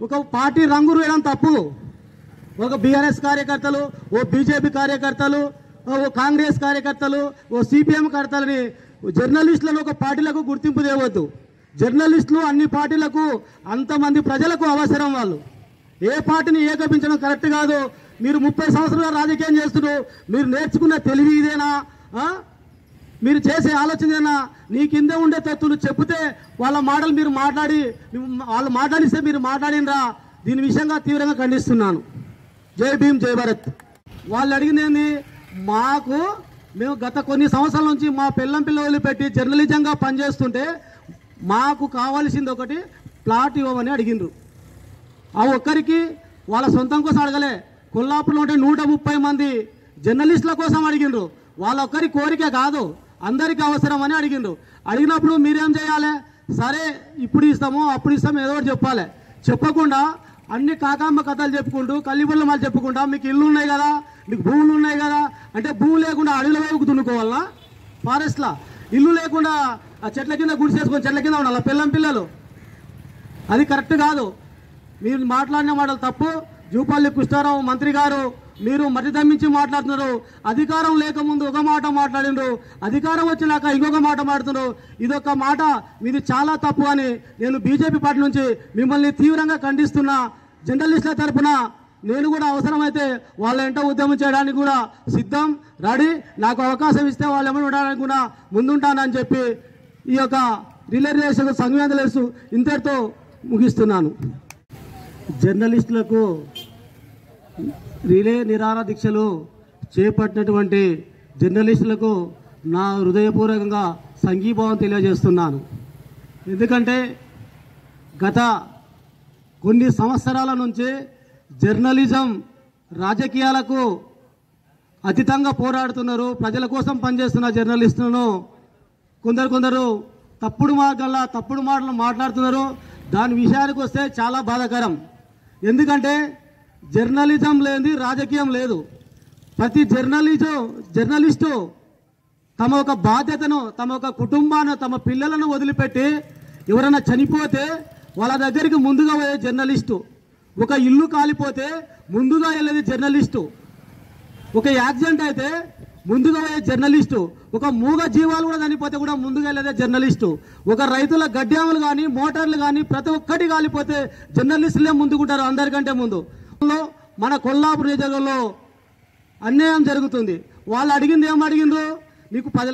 ఒక పార్టీ రంగు వేయడం తప్పు. ఒక బీఆర్ఎస్ కార్యకర్తలు, ఓ బీజేపీ కార్యకర్తలు, ఓ కాంగ్రెస్ కార్యకర్తలు, ఓ సిపిఎం కార్యకర్తలని జర్నలిస్టులను ఒక పార్టీలకు గుర్తింపు తేవద్దు. జర్నలిస్టులు అన్ని పార్టీలకు, అంతమంది ప్రజలకు అవసరం. వాళ్ళు ఏ పార్టీని ఏకపించడం కరెక్ట్ కాదు. మీరు 30 సంవత్సరాల రాజకీయం చేస్తున్నారు. మీరు నేర్చుకున్న తెలివి ఇదేనా? మీరు చేసే ఆలోచనేనా? నీ కింద ఉండే తత్తులు చెప్తే వాళ్ళ మాటలు మీరు మాట్లాడి, వాళ్ళు మాట్లాడిస్తే మీరు మాట్లాడినరా? దీని విషయంగా తీవ్రంగా ఖండిస్తున్నాను. జై భీమ్, జై భారత్. వాళ్ళు అడిగింది ఏంది? మేము గత కొన్ని సంవత్సరాల నుంచి మా పిల్లలు పెట్టి జర్నలిజంగా పనిచేస్తుంటే మాకు కావాల్సింది ఒకటి, ప్లాట్ ఇవ్వమని అడిగిండ్రు. ఆ ఒక్కరికి వాళ్ళ సొంతం కోసం అడగలే. కొల్లాపూర్లో ఉంటే 130 మంది జర్నలిస్టుల కోసం అడిగిండ్రు. వాళ్ళ ఒక్కరి కోరిక కాదు, అందరికీ అవసరం అని అడిగిండ్రు. అడిగినప్పుడు మీరేం చేయాలి? సరే ఇప్పుడు ఇస్తాము, అప్పుడు ఇస్తాము, ఏదో ఒకటి చెప్పాలి. చెప్పకుండా అన్ని కాకామ్మ కథలు చెప్పుకుంటూ, కల్లిబొల్ల మాలు చెప్పుకుంటా, మీకు ఇల్లు ఉన్నాయి కదా, మీకు భూములు ఉన్నాయి కదా అంటే, భూమి లేకుండా అడవిలో వైపు దున్నుకోవాలన్నా? ఫారెస్ట్లా ఇల్లు లేకుండా ఆ చెట్ల కింద గుడిసేసుకొని చెట్ల కింద ఉండాలి పిల్లలు? అది కరెక్ట్ కాదు. మీరు మాట్లాడిన మాటలు తప్పు. జూపల్లి కృష్ణారావు మంత్రి గారు, మీరు మతి తమ్మించి మాట్లాడుతున్నారు. అధికారం లేకముందు ఒక మాట మాట్లాడిండ్రు, అధికారం వచ్చినాక ఇంకొక మాట మాట్లాడుతున్నారు. ఇదొక మాట, మీది చాలా తప్పు అని నేను బీజేపీ పార్టీ నుంచి మిమ్మల్ని తీవ్రంగా ఖండిస్తున్నా. జర్నలిస్టుల తరఫున నేను కూడా అవసరమైతే వాళ్ళ వెంట ఉద్యమం చేయడానికి కూడా సిద్ధం, రెడీ. నాకు అవకాశం ఇస్తే వాళ్ళు ఏమైనా ఉండడానికి కూడా ముందుంటానని చెప్పి ఈ యొక్క రిలే రేసు సంఘం రేసు ఇంతటితో ముగిస్తున్నాను. జర్నలిస్టులకు రిలే నిరాహార దీక్షలు చేపట్టినటువంటి జర్నలిస్టులకు నా హృదయపూర్వకంగా సంఘీభావం తెలియజేస్తున్నాను. ఎందుకంటే గత కొన్ని సంవత్సరాల నుంచి జర్నలిజం రాజకీయాలకు అతీతంగా పోరాడుతున్నారు. ప్రజల కోసం పనిచేస్తున్న జర్నలిస్టులను కొందరు తప్పుడు మాటలు మాట్లాడుతున్నారు. దాని విషయానికి వస్తే చాలా బాధాకరం. ఎందుకంటే జర్నలిజం లేనిది రాజకీయం లేదు. ప్రతి జర్నలిస్టు తమ ఒక బాధ్యతను, తమ ఒక కుటుంబాన్ని, తమ పిల్లలను వదిలిపెట్టి ఎవరైనా చనిపోతే వాళ్ళ దగ్గరికి ముందుగా పోయే జర్నలిస్టు, ఒక ఇల్లు కాలిపోతే ముందుగా వెళ్ళేది జర్నలిస్టు, ఒక యాక్సిడెంట్ అయితే ముందుగా పోయే జర్నలిస్టు, ఒక మూగ జీవాలు కూడా చనిపోతే కూడా ముందుగా వెళ్ళేదే జర్నలిస్టు, ఒక రైతుల గడ్డాములు కానీ మోటార్లు కానీ ప్రతి ఒక్కటి కాలిపోతే జర్నలిస్టులే ముందుకుంటారు అందరికంటే ముందు. మన కొల్లాపూర్ నియోజకవర్గంలో అన్యాయం జరుగుతుంది. వాళ్ళు అడిగింది ఏం అడిగిండ్రు? నీకు 10